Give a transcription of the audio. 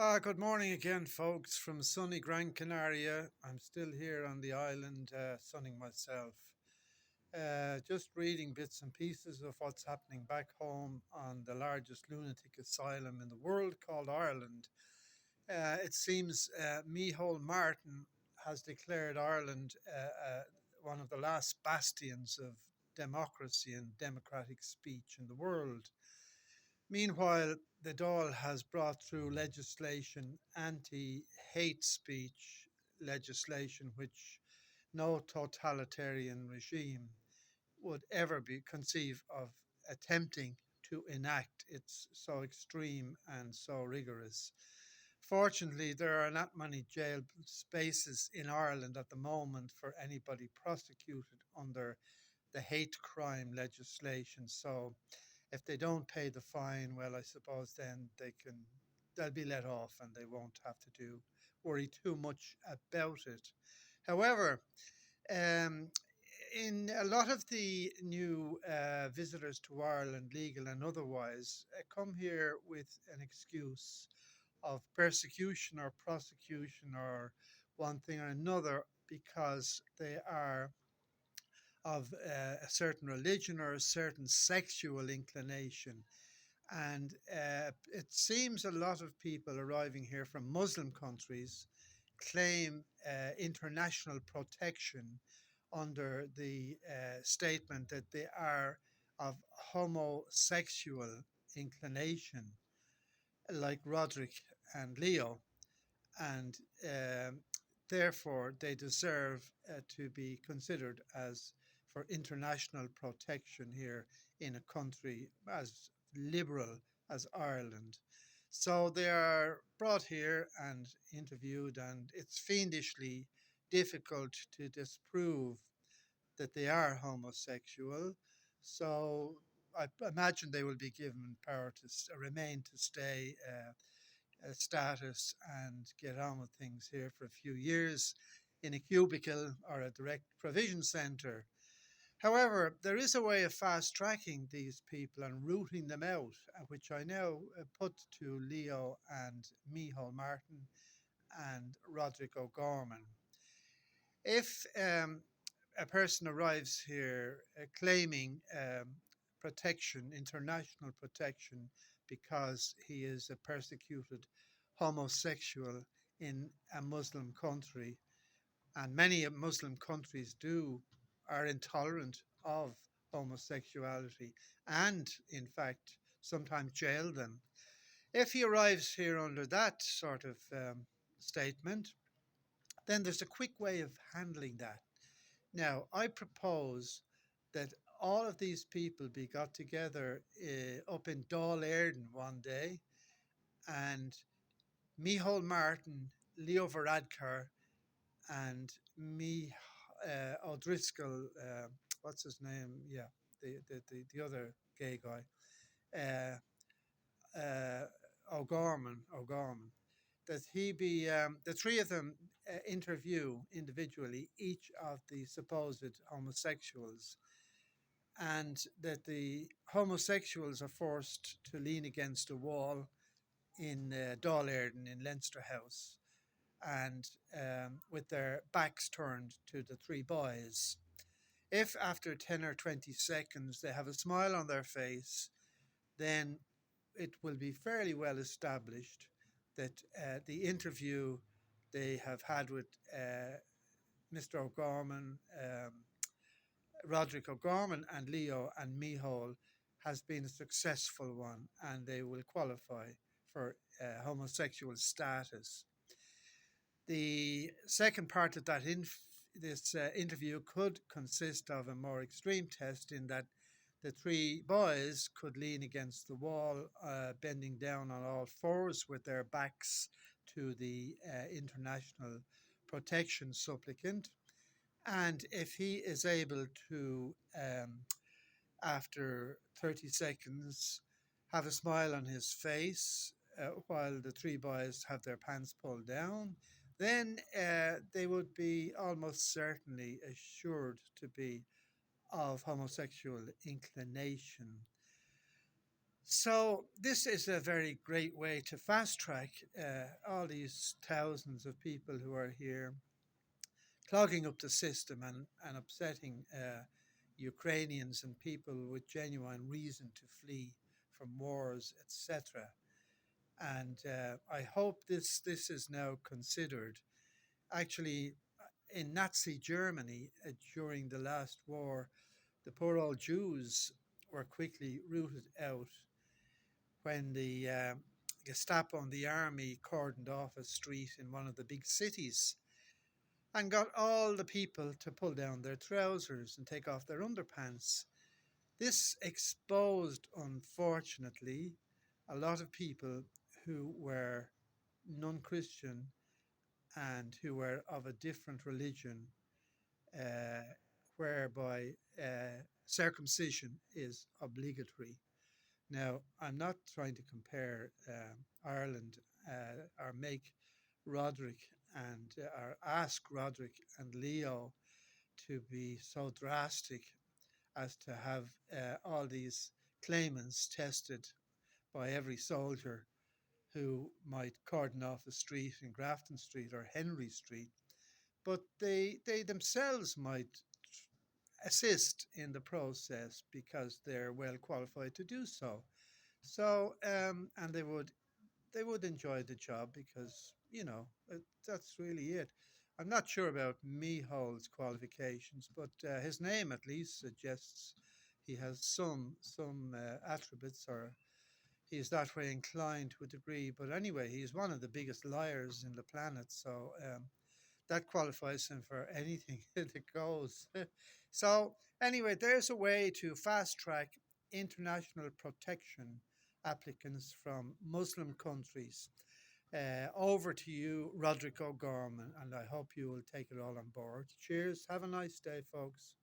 Good morning again, folks, from sunny Gran Canaria. I'm still here on the island, sunning myself. Just reading bits and pieces of what's happening back home on the largest lunatic asylum in the world called Ireland. It seems Micheál Martin has declared Ireland one of the last bastions of democracy and democratic speech in the world. Meanwhile, the Dáil has brought through legislation, anti hate speech legislation, which no totalitarian regime would ever be conceive of attempting to enact. It's so extreme and so rigorous. Fortunately, there are not many jail spaces in Ireland at the moment for anybody prosecuted under the hate crime legislation. So if they don't pay the fine, well, I suppose then they'll be let off and they won't have to do worry too much about it. However, um, in a lot of the new visitors to Ireland, legal and otherwise, come here with an excuse of persecution or prosecution or one thing or another because they are of a certain religion or a certain sexual inclination. And it seems a lot of people arriving here from Muslim countries claim international protection under the statement that they are of homosexual inclination, like Roderick and Leo, and therefore they deserve to be considered as for international protection here in a country as liberal as Ireland. So they are brought here and interviewed, and it's fiendishly difficult to disprove that they are homosexual. So I imagine they will be given power to remain to stay status and get on with things here for a few years in a cubicle or a direct provision centre. However, there is a way of fast tracking these people and rooting them out, which I now put to Leo and Micheál Martin and Roderick O'Gorman. If a person arrives here claiming protection, international protection, because he is a persecuted homosexual in a Muslim country, and many Muslim countries are intolerant of homosexuality and, in fact, sometimes jail them. If he arrives here under that sort of statement, then there's a quick way of handling that. Now, I propose that all of these people be got together up in Dáil Éireann one day, and Micheál Martin, Leo Varadkar, and me O'Driscoll, what's his name? Yeah, the other gay guy, uh, uh, O'Gorman, that he be the three of them interview individually each of the supposed homosexuals, and that the homosexuals are forced to lean against a wall in Dáil Éireann in Leinster House, and with their backs turned to the three boys. If after 10 or 20 seconds they have a smile on their face, then it will be fairly well established that the interview they have had with Mr. O'Gorman, Roderick O'Gorman, and Leo and Micheál has been a successful one, and they will qualify for homosexual status. The second part of this interview could consist of a more extreme test in that the three boys could lean against the wall, bending down on all fours with their backs to the international protection supplicant. And if he is able to, after 30 seconds, have a smile on his face while the three boys have their pants pulled down, then they would be almost certainly assured to be of homosexual inclination. So this is a very great way to fast track all these thousands of people who are here, clogging up the system and upsetting Ukrainians and people with genuine reason to flee from wars, etc. And I hope this is now considered. Actually, in Nazi Germany during the last war, the poor old Jews were quickly rooted out when the Gestapo and the army cordoned off a street in one of the big cities and got all the people to pull down their trousers and take off their underpants. This exposed, unfortunately, a lot of people who were non Christian and who were of a different religion, uh, whereby circumcision is obligatory. Now, I'm not trying to compare Ireland or make Roderick and or ask Roderick and Leo to be so drastic as to have all these claimants tested by every soldier who might cordon off a street in Grafton Street or Henry Street, but they themselves might assist in the process because they're well qualified to do so. So, and they would enjoy the job because that's really it. I'm not sure about Mihal's qualifications, but his name at least suggests he has some attributes, or he's that way inclined to a degree. But anyway, he's one of the biggest liars in the planet, so that qualifies him for anything that goes. So anyway, there's a way to fast track international protection applicants from Muslim countries. Over to you, Roderick O'Gorman, and I hope you will take it all on board. Cheers. Have a nice day, folks.